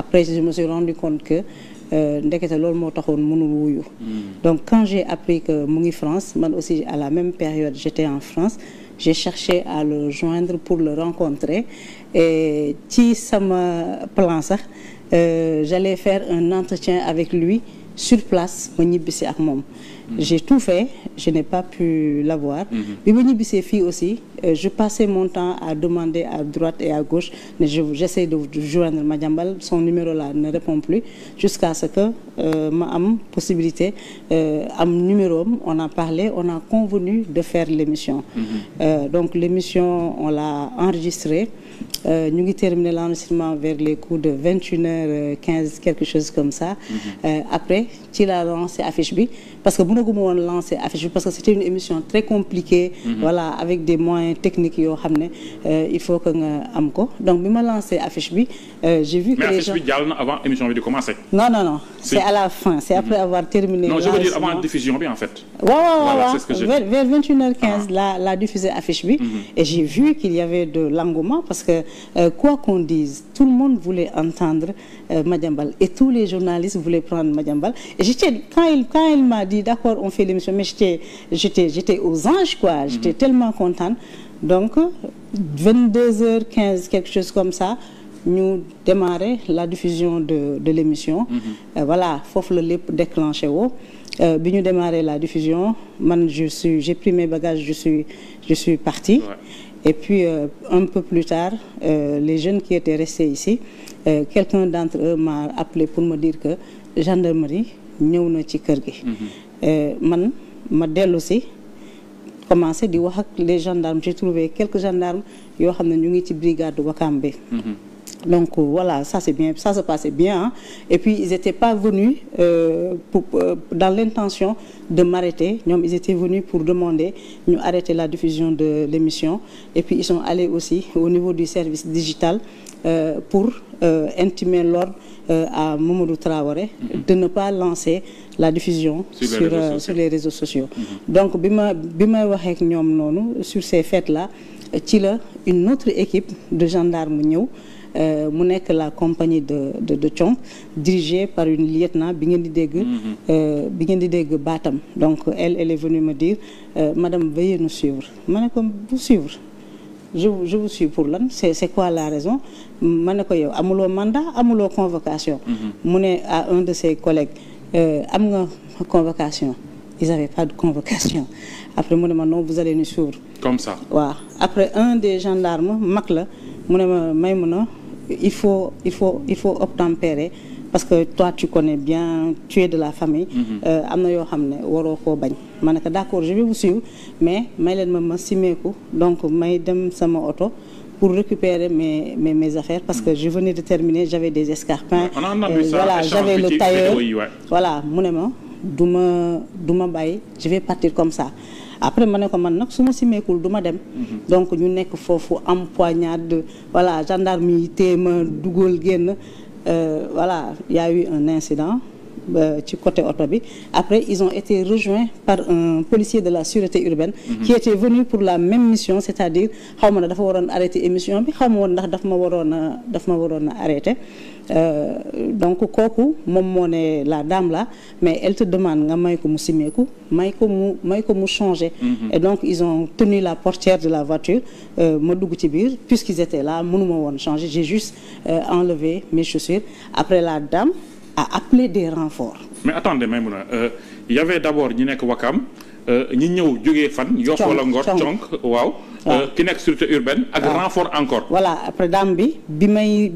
après je me suis rendu compte que ndekete loolu moo taxoon mënul wuyu. Donc quand j'ai appris que mu ngi France man aussi à la même période j'étais en France j'ai cherché à le joindre pour le rencontrer et ci sama plan sax j'allais faire un entretien avec lui sur place ma ñibbisi ak moom. J'ai tout fait je n'ai pas pu l'avoir. Bi ma ñibbisee fii aussi je passais mon temps à demander à droite et à gauche mais j'essaie de joindre Madiambal son numéro là ne répond plus jusqu'à ce que ma am possibilité am numéro am on a parlé on a convenu de faire l'émission. Donc l'émission on l'a enregistrée ñu ngi terminer l'enregistrement vers les coups de 21h15 quelque chose comme ça. Après ci la lancé affiche bi parce que mënaguma woon lancer affiche bi parce que c'était une émission très compliquée. Voilà avec des moyens techniques yoo xam ne il faut que nga am ko donc bi ma lancé affiche bi j'ai vu que les gens. Mais affiche bi jàll na avant émission bi di commencer. Non. C'est à la fin c'est après avoir terminé. Non je veux dire avant diffusion bi en fait. Waaw vers 21h15 la diffusé affiche bi. Et j'ai vu qu'il y avait de l'engouement parce que quoi qu'on dise tout le monde voulait entendre Madiambal et tous les journalistes voulaient prendre Madiambal et j'étais quand il m'a dit d'accord on fait l'émission mais j'étais aux anges quoi. J'étais tellement contente donc 22h15 quelque chose comme ça ñu démarrer la diffusion de l'émission. Voilà foofu la lépp déclenché woo bi ñu démarrer la diffusion man j'ai pris mes bagages je suis partie. Et puis un peu plus tard les jeunes qui étaient restés ici quelqu'un d'entre eux m'a appelé pour me dire que gendarmerie ñëw na ci kër gi. Man ma dellu si commencé di wax ak les gendarmes j'ai trouvé quelques gendarmes yoo xam ne ñu ngi ci brigade Ouakam bi. Donc voilà ça c'est bien ça se passait bien hein. Et puis ils étaient pas venus dans l'intention de m'arrêter ñoom ils étaient venus pour demander ñu arrêter la diffusion de l'émission et puis ils sont allés aussi au niveau du service digital pour intimer l'ordre à Mamadou Traoré de ne pas lancer la diffusion sur les réseaux sociaux. Donc bi may waxee ak ñoom noonu sur ces faits là ci la une autre équipe de gendarmes ñëw mu nekk la compagnie de Thiong dirigée par une lieutenant bi ngeen di dégg baatam donc elle est venue me dire madame veuillez nous suivre ma ne ko vous suivre je vous suis pour lan c'est quoi la raison ma ne ko yow amuloo mandat amuloo convocation. Mu ne à un de ses collègues am nga convocation ils avaient pas de convocation après mu ne ma non vous allez nous suivre. Comme ça. Waaw après un des gendarmes mag la mu ne ma Maïmouna il faut obtempérer parce que toi tu connais bien tu es de la famille. Am na yoo xam ne waroo koo bañ. Ma ne ko d'accord je vais vous suivre mais may leen ma simeeku donc may dem sama oto pour récupérer mes affaires parce que je venais de terminer j'avais des escarpins. Voilà j'avais le tailleur. Voilà mu ne ma du ma bàyyi je vais partir comme ça. Après ma ne ko man nag su ma simeekul du ma dem. Donc ñu nekk foofu empoignade voilà gendarme yi téye ma dugal génn voilà il y a eu un incident ci côté oto bi après ils ont été rejoints par un policier de la sûreté urbaine. Qui était venu pour la même mission c'est-à-dire xaw ma ne dafa waroon arrêter émission bi xaw ma woon ndax daf ma waroon a arrêter. Donc kooku moom moo ne la dame là mais elle te demande nga may ko mu simeeku may ko mu changer. Et donc ils ont tenu la portière de la voiture ma dugg ci biir puisqu'ils étaient là mënuma woon changer j'ai juste enlevé mes chaussures après la dame a appelé des renforts. Mais attendez Maïmouna il y avait d'abord ñi nekk Ouakam ñi ñëw jógee fan. Yoff wala Ngor Conk waaw. ki nekk sûreté urbaine ak renfort encore. Voilà après dame bi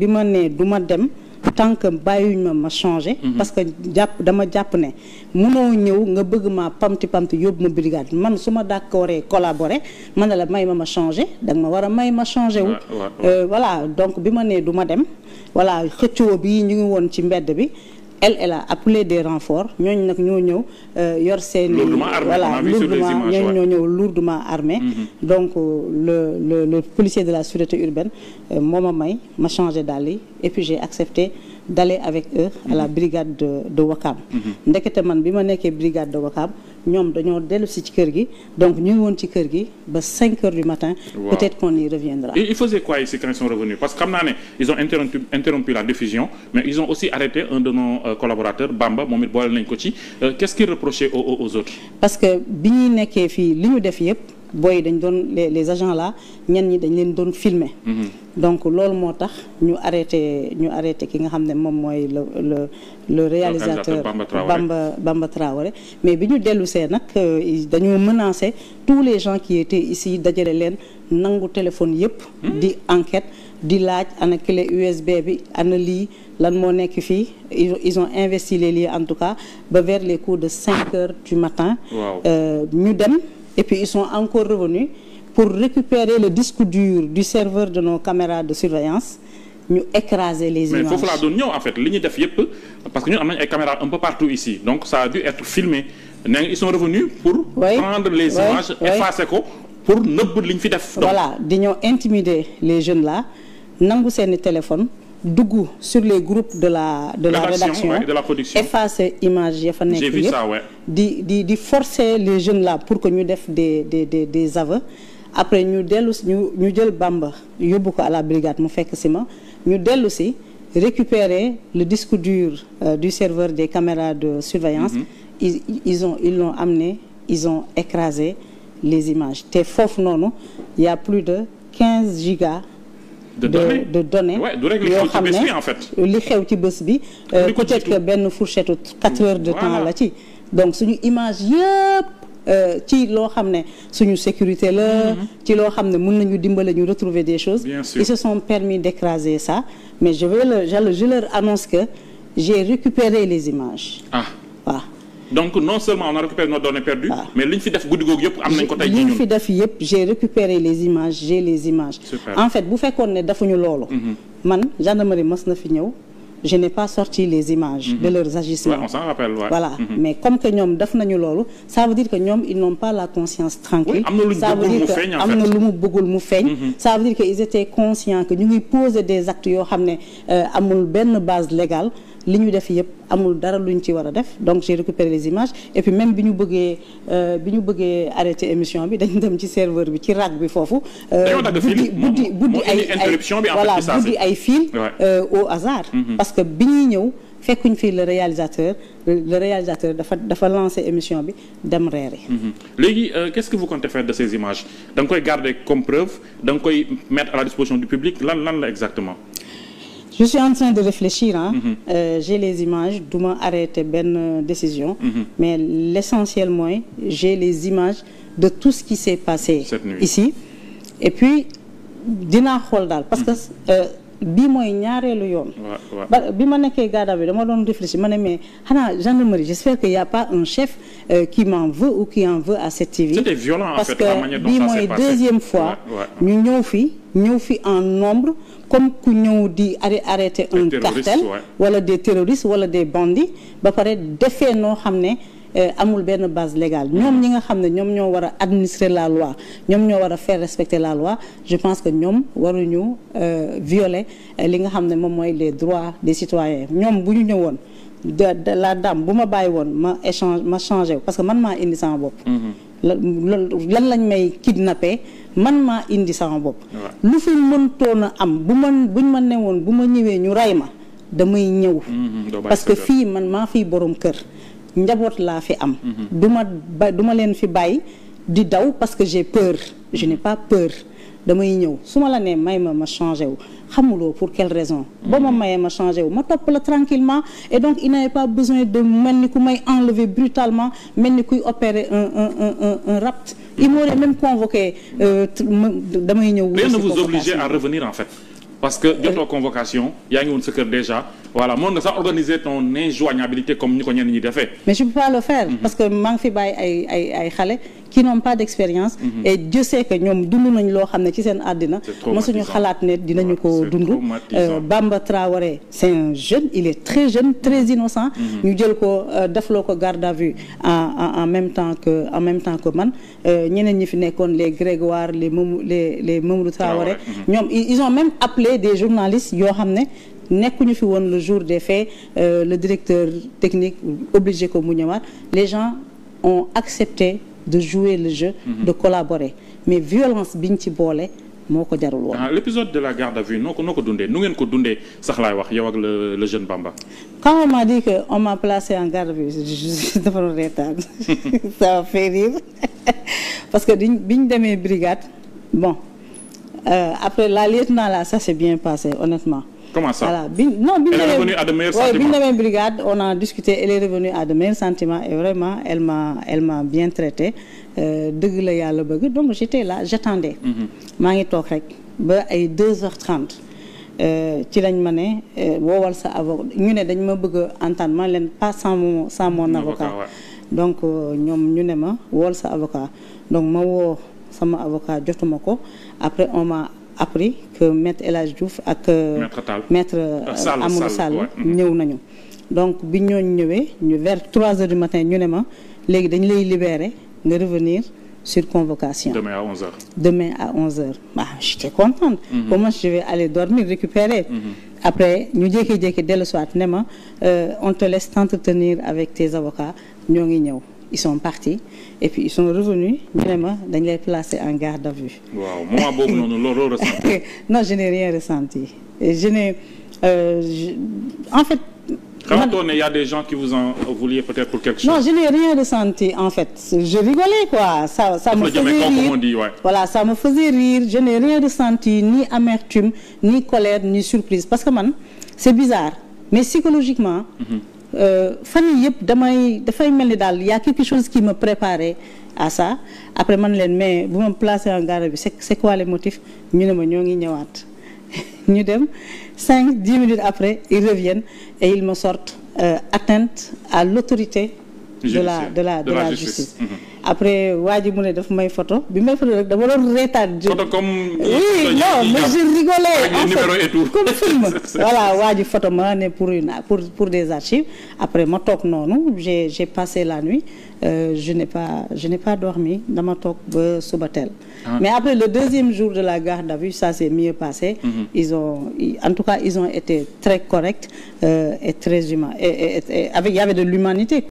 ma ne du ma dem. Tant que bàyyuñ ma changer. Parce que dama jàpp ne mënoo ñëw nga bëgg ma pamti yóbbu ma brigade man su ma d'accordé collaborer man la may ma changer danga ma war a may ma changer wu. Voilà donc bi ma nee du ma dem voilà xëccoo bi ñu ngi woon ci mbedd bi elle a appelé des renforts ñooñu nag ñoo ñëw yor seen. Voilà lourdement ñooñu ñoo ñëw lourdement armé. Donc le policier de la sûreté urbaine moo ma may ma changé dàll yi et puis j'ai accepté d'aller avec eux à la brigade de Ouakam. Ndekete man bi ma nekkee brigade de Ouakam ñoom dañoo dellu si ci kër gi donc ñu ngi woon ci kër gi ba 5 heures du matin. Wow. Peut-être qu'on y reviendra. Et ils faisaient quoi ici quand ils sont revenus? Parce que xam naa ne ils ont interrompu la diffusion mais ils ont aussi arrêté un de nos collaborateurs Bamba moom it boole nañ ko ci qu'est-ce qu'ils reprochaient aux autres? Parce que bi ñuy nekkee fii li ñu def yëpp booy dañ doon les agents là ñenn ñi dañ leen doon filmer. Donc loolu moo tax ñu arrêté ki nga xam ne moom mooy le réalisateur Bamba Traoré mais bi ñu dellu see nag dañoo menacé tous les gens qui étaient ici dajale leen nangu téléphone yëpp. di enquête di laaj ana clé USB bi ana lii lan moo nekk fii ils ont investi les lieux en tout cas ba vers les coups de 5 heures du matin. ñu dem et puis ils sont encore revenus pour récupérer le disque dur du serveur de nos caméras de surveillance ñu écraser les images. Mais foofu laa doon ñëw en fait li ñu def yëpp parce que ñun am nañu ay caméras un peu partout ici donc ça a dû être filmé nee ils sont revenus pour prendre les images effacer ko pour nëbb li ñu fi def. Voilà di ñoo intimider les jeunes là nangu seeni téléphone dugg sur les groupes de la rédaction de la production effacer image ya fa nekk yëpp di forcer les jeunes là pour que ñu def des aveux après ñu dellu ñu jël Bamba yóbbu ko à la brigade mu fekk si ma ñu dellu si récupérer le disque dur du serveur des caméras de surveillance. Ils l'ont amené, ils ont écrasé les images te foofu noonu il y a plus de 15 gigas de données yoo xam ne li xew ci bés bi peut-être que benn fourchette 4 heures de temps la ci donc suñu image yëpp ci loo xam ne suñu sécurité la ci loo xam ne mën nañu dimbale ñu retrouver des choses. Ils se sont permis d'écraser ça mais je leur annonce que j'ai récupéré les images. Waaw. Donc non seulement on a récupéré nos données perdues mais li ñu fi def guddi googu yëpp am nañ ko tey li ñu fi def yëpp j'ai récupéré les images j'ai les images. Super. En fait bu fekkoon ne defuñu loolu man gendarmerie mës na fi ñëw je n'ai pas sorti les images de leurs agissements. On s'en rappelle, voilà mais comme que ñoom def nañu loolu ça veut dire que ñoom ils n'ont pas la conscience tranquille. Ça veut dire que am na lu mu bëggul mu feeñ. Ça veut dire que ils étaient conscients que ñu ngi poser des actes yoo xam ne amul benn base légale li ñu def yëpp amul dara luñ ci war a def donc j'ai récupéré les images et puis même bi ñu bëggee arrêter émission bi dañ dem ci serveur bi ci rack bi foofu. buddi ay fil au hasard. Parce que bi ñuy ñëw fekkuñ fii le réalisateur dafa lancer émission bi dem reere. Léegi qu'est-ce que vous comptez faire de ces images da nga koy garder comme preuve da nga koy mettre à la disposition du public lan la exactement. Je suis en train de réfléchir j'ai les images du ma arrêter benn décision mais l'essentiel mooy j'ai les images de tout ce qui s'est passé ici et puis dinaa xool daal parce que bii mooy ñaareelu yoon bi ma nekkee garde bi dama doon réfléchir ma ne mais xanaa gendarmerie j'espère qu'il y a pas un chef qui m'en veut ou qui en veut à cette TV. C'était violent en fait la manière dont ça s'est passé. Parce que bii mooy deuxième fois ñu ñëw fi en nombre comme ku ñëw di arrêter un cartel wala des terroristes wala des bandits ba pare defee noo xam ne amul benn base légale ñoom ñi nga xam ne ñoom ñoo war a administrer la loi ñoom ñoo war a faire respecter la loi je pense que ñoom waruñu violer li nga xam ne moom mooy les droits des citoyens ñoom bu ñu ñëwoon la dame bu ma bàyyi woon ma changé parce que man maa indi sama bopp lan lañ may kidnappé man maa indi sama bopp lu fi mëntoon a am buñ ma newoon bu ma ñëwee ñu rey ma damay ñëw parce que fii man maa fiy borom kër njaboot laa fi am du ma leen fi bàyyi di daw parce que j'ai peur je n'ai pas peur damay ñëw su ma la nee may ma changé wu xamuloo pour quelle raison ba ma mayee ma changé wu ma topp la tranquillement et donc il n'avait pas besoin de mel ni ku may enlever brutalement mel ni kuy opérer un rapt il m'aurait même convoqué damay ñëw rien ne vous obligeait à revenir en fait parce que jotoo convocation yaa ngi woon sa kër déjà voilà mën nga sax organiser ton injoignabilité comme ni ko ñenn ñi defee. mais je peux pas le faire. parce que maa ngi fi bàyyi ay xale qui n'ont pas d'expérience. et Dieu sait que ñoom dund nañ loo xam ne ci seen àddina. mësuñu xalaat ne dinañu ko dund. Bamba Traoré c'est un jeune il est très jeune très innocent. ñu jël ko defloo ko garde à vue en même temps que man ñeneen ñi fi nekkoon les Grégoire les Mamadou Traoré. ñoom ils ont même appelé des journalistes yoo xam ne. nekkuñu fi woon le jour des faits le directeur technique obligé ko mu ñëwaat les gens ont accepté de jouer le jeu, de collaborer mais violence biñ ci boole moo ko jarul woon. L'épisode de la garde à vue noo ko dundee nu ngeen ko dundee sax laay wax yow ak le jeune Bamba. Quand on m'a dit que on m'a placé en garde à vue dafa doon reetaan ça m'a fait rire parce que bi ñu demee brigade bon après la lieutenant là ça s'est bien passé honnêtement. Comment ça? Voilà. Elle est revenue à de meilleurs sentiments. Oui, bi ñu demee brigade on a discuté, elle est revenue à de meilleurs sentiments et vraiment elle m'a bien traité. Dëgg la yàlla bëgg donc j'étais là j'attendais. maa ngi toog rek ba ay 2h30 ci lañ ma ne woowal sa avocat ñu ne dañ ma bëgg a entendre ma leen pas sans mon avocat. Donc ñoom ñu ne ma woowal sa avocat donc ma woo sama avocat jotuma ko après on m'a appris que maître El Hadj Diouf ak maître Amadou Sall ñëw nañu. Donc bi ñooñu ñëwee ñu vers 3h du matin ñu ne ma léegi dañ lay libérer nga revenir sur convocation. Demain à 11h. Demain à 11h. Bah, j'étais contente. Au moins je vais aller dormir, récupérer. Après ñu jékki-jékki dellu soit ne ma on te laisse t'entretenir avec tes avocats ñoo ngi ñëw. Ils sont partis et puis ils sont revenus ñu ne ma dañ lay placer en garde à vue. Waaw moment boobu noonu loolu ressenti. Non, je n'ai rien ressenti. En fait. Quand il y a des gens qui vous en vouliez peut-être pour quelque chose. Non, je n'ai rien ressenti en fait. Je rigolais quoi. Ça me faisait rire. Ouais. Voilà, ça me faisait rire. Je n'ai rien ressenti, ni amertume, ni colère, ni surprise. Parce que man, c'est bizarre. Mais psychologiquement, fan yii yëpp dafay mel ni daal y a quelque chose qui me préparait à ça. Après man leen mais bu ma placé en garde bi c'est quoi les motifs ñu ne ma ñoo ngi ñëwaat. Ñu dem 5-10 minutes après ils reviennent et ils me sortent atteinte à l'autorité de la justice. Après waa ji mu ne daf may photo bi may photo rek dama doon reetaan. Photo comme. Oui non mais je rigolais. Avec les numéros et tout. Comme film. Voilà waa ji photo ma ne pour des archives après ma toog noonu j'ai passé la nuit je n'ai pas dormi dama toog ba suba teel. Mais après le deuxième jour de la garde à vue ça s'est mieux passé. En tout cas ils ont été très corrects et très humains et avec il y avait de l'humanité.